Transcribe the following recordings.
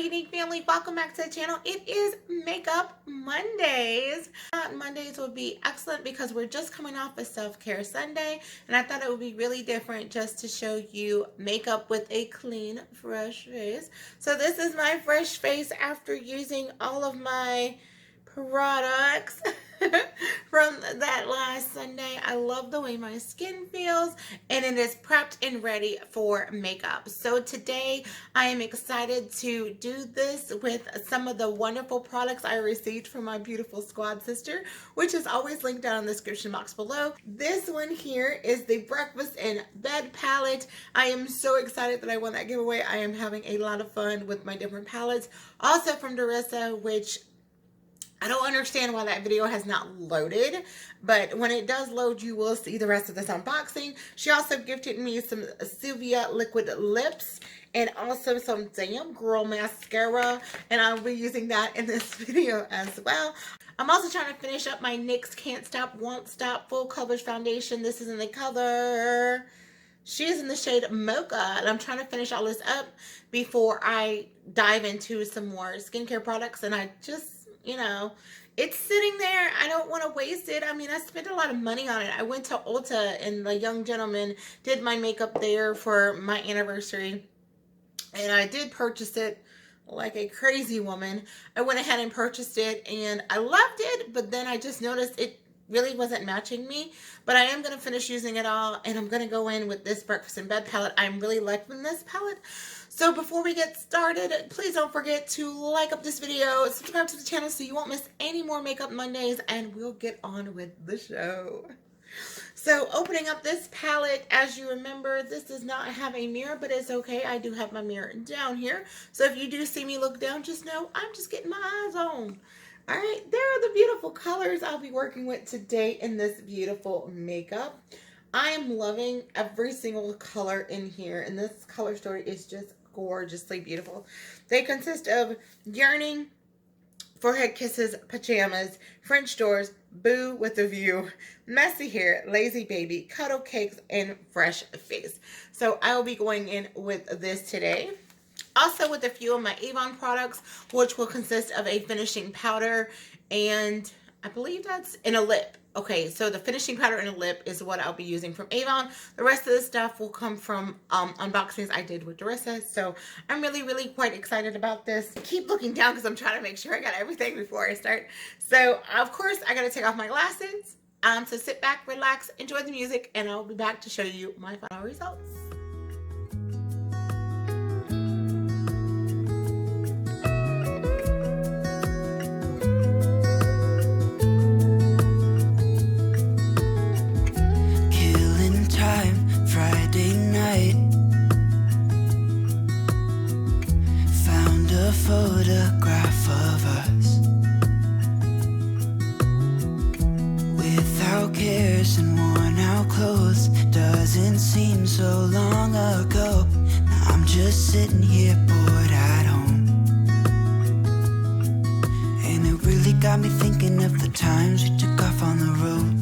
Unique family, welcome back to the channel. It is Makeup Mondays. Mondays would be excellent because we're just coming off a self-care Sunday, and I thought it would be really different just to show you makeup with a clean, fresh face. So this is my fresh face after using all of my products from that last Sunday. I love the way my skin feels, and it is prepped and ready for makeup. So today I am excited to do this with some of the wonderful products I received from my beautiful squad sister, which is always linked down in the description box below. This one here is the Breakfast in Bed palette. I am so excited that I won that giveaway. I am having a lot of fun with my different palettes. Also from DERISSA, which I don't understand why that video has not loaded, but when it does load, you will see the rest of this unboxing. She also gifted me some Sylvia liquid lips and also some Damn Girl mascara, and I'll be using that in this video as well. I'm also trying to finish up my NYX Can't Stop, Won't Stop full coverage foundation. This is in the color, she is in the shade Mocha, and I'm trying to finish all this up before I dive into some more skincare products, and I just, you know, it's sitting there. I don't want to waste it. I mean, I spent a lot of money on it. I went to Ulta and the young gentleman did my makeup there for my anniversary. And I did purchase it like a crazy woman. I went ahead and purchased it and I loved it, but then I just noticed it really wasn't matching me. But I am going to finish using it all, and I'm going to go in with this Breakfast in Bed palette. I'm really liking this palette. So before we get started, please don't forget to like up this video, subscribe to the channel so you won't miss any more Makeup Mondays, and we'll get on with the show. So opening up this palette, as you remember, this does not have a mirror, but it's okay. I do have my mirror down here. So if you do see me look down, just know I'm just getting my eyes on. All right, there are the beautiful colors I'll be working with today in this beautiful makeup. I am loving every single color in here, and this color story is just gorgeously beautiful. They consist of Yearning, Forehead Kisses, Pajamas, French Doors, Boo with a View, Messy Hair, Lazy Baby, Cuddle Cakes, and Fresh Face. So I will be going in with this today. Also with a few of my Avon products, which will consist of a finishing powder, and I believe that's in a lip. Okay, so the finishing powder and a lip is what I'll be using from Avon. The rest of the stuff will come from unboxings I did with DERISSA. So I'm really quite excited about this. I keep looking down because I'm trying to make sure I got everything before I start. So of course I gotta take off my glasses. So sit back, relax, enjoy the music, and I'll be back to show you my final results. Photograph of us without cares and worn out clothes. Doesn't seem so long ago. Now I'm just sitting here bored at home, and it really got me thinking of the times we took off on the road.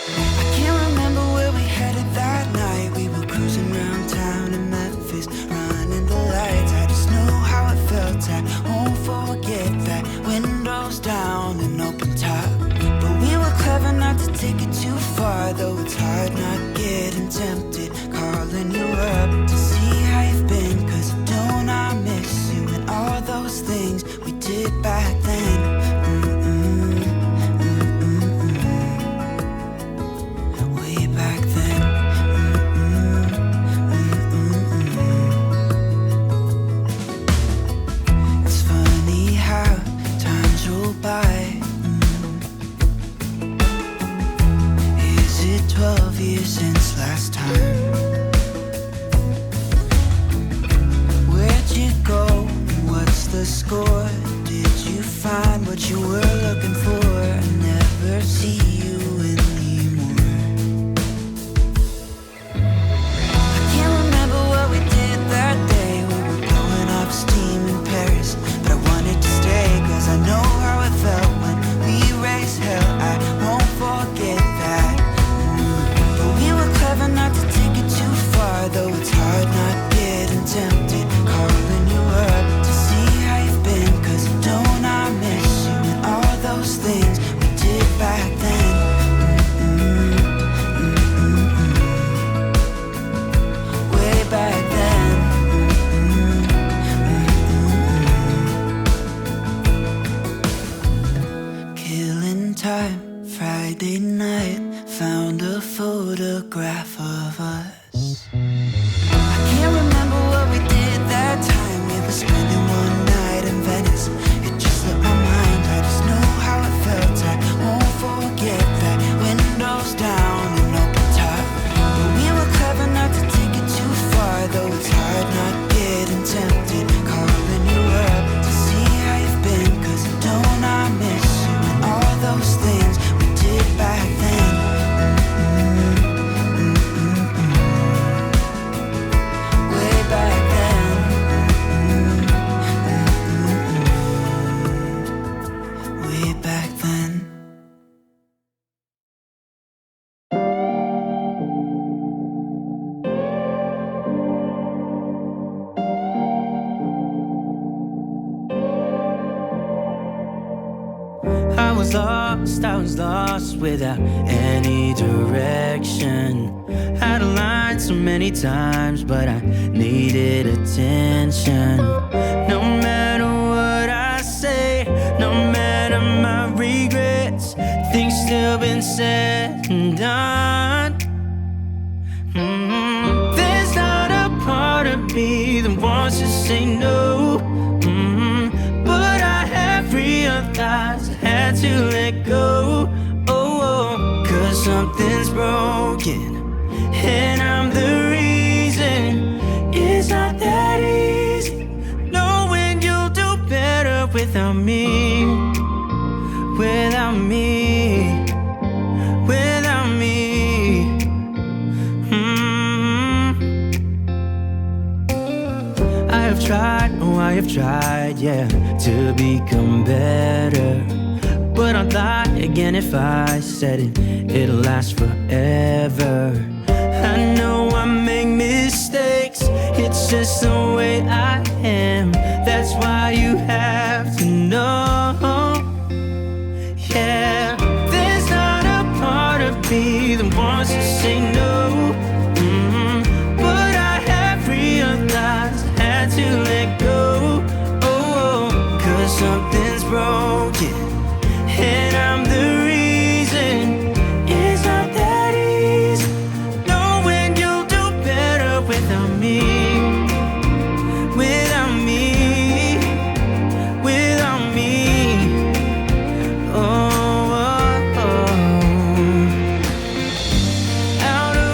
I can't remember where we headed that night. We were cruising around town in Memphis, running the lights. I just know how it felt. I won't forget that. Windows down and open top, but we were clever not to take it too far. Though it's hard not getting tempted, calling you up to see how you've been. Cause don't I miss you and all those things we did back then. Way back then. It's funny how times roll by. Is it 12 years since last time? Where'd you go? What's the score? Did you find what you were looking for? I never see you anymore. I can't remember what we did that day. We were blowing off steam in Paris, but I wanted to stay cause I know how it felt when we raised hell. I won't forget that. But we were clever not to take found a photograph of us. I can't remember what we did that time. We were spending one night in Venice. It just slipped my mind. I just know how it felt. I won't forget that. Windows down and open top. But we were clever not to take it too far. Though it's hard not getting tempted. Calling you up to see how you've been. Cause don't I miss you and all those things we did back then. Way back then. Way back then. I was lost without any direction. Had a line so many times, but I needed attention. No matter what I say, no matter my regrets, things still been said and done. There's not a part of me that wants to say no. But I have realized I had to let go. Cause something's broken and I'm the reason. It's not that easy knowing you'll do better without me. Without me. Without me. I have tried, oh I have tried, yeah, to become better. But I'd lie again if I said it'll last forever. I know I make mistakes, it's just the way I am. That's why you have to know. Yeah, there's not a part of me that wants to say no. But I have realized I had to let go. Cause something's broken and I'm the reason. It's not that easy knowing you'll do better without me. Without me. Without me. Oh, oh, oh. Out of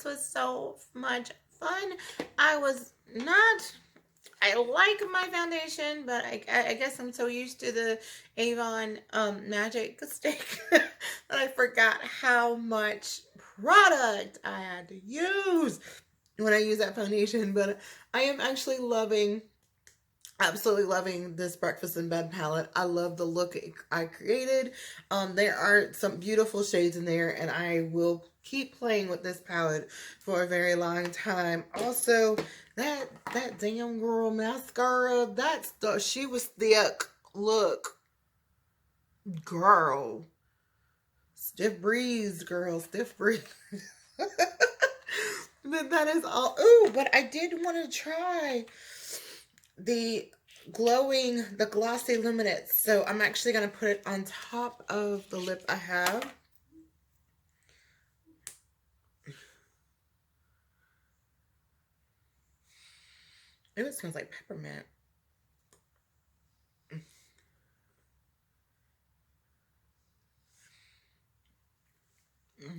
This was so much fun. I like my foundation, but I guess I'm so used to the Avon magic stick that I forgot how much product I had to use when I use that foundation. But I am actually absolutely loving this breakfast in bed palette. I love the look I created. There are some beautiful shades in there, and I will keep playing with this palette for a very long time. Also, that damn girl mascara, she was thick. Look, girl, stiff breeze, girl, stiff breeze. But that is all. Ooh, but I did want to try the glossy luminance, so I'm actually going to put it on top of the lip I have. Ooh, it smells like peppermint.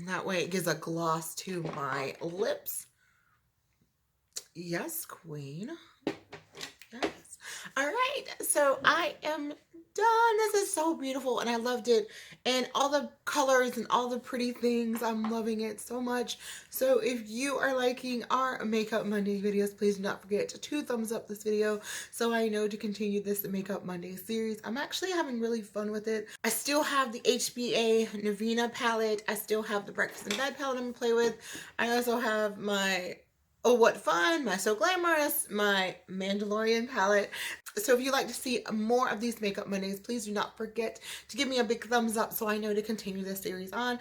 That way it gives a gloss to my lips. Yes, queen. Yes. All right, so I am done. This is so beautiful, and I loved it, and all the colors and all the pretty things. I'm loving it so much. So if you are liking our Makeup Monday videos, please do not forget to thumbs up this video so I know to continue this Makeup Monday series. I'm actually having really fun with it. I still have the HBA Nirvana palette. I still have the Breakfast in Bed palette I'm gonna play with. I also have my Oh What Fun, my So Glamorous, my Mandalorian palette. So if you'd like to see more of these Makeup Mondays, please do not forget to give me a big thumbs up so I know to continue this series on.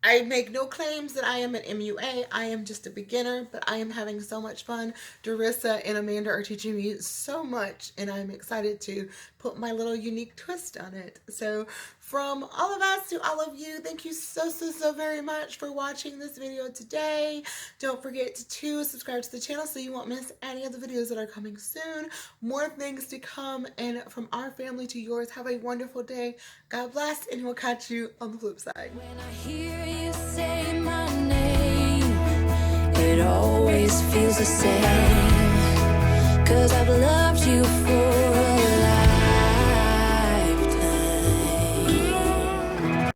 I make no claims that I am an MUA. I am just a beginner, but I am having so much fun. DERISSA and Amanda are teaching me so much, and I'm excited to put my little unique twist on it. So from all of us to all of you, thank you so very much for watching this video today. Don't forget to subscribe to the channel so you won't miss any of the videos that are coming soon. More things to come, and from our family to yours, have a wonderful day. God bless, and we'll catch you on the flip side. When I hear you say my name, it always feels the same, 'cause I've loved you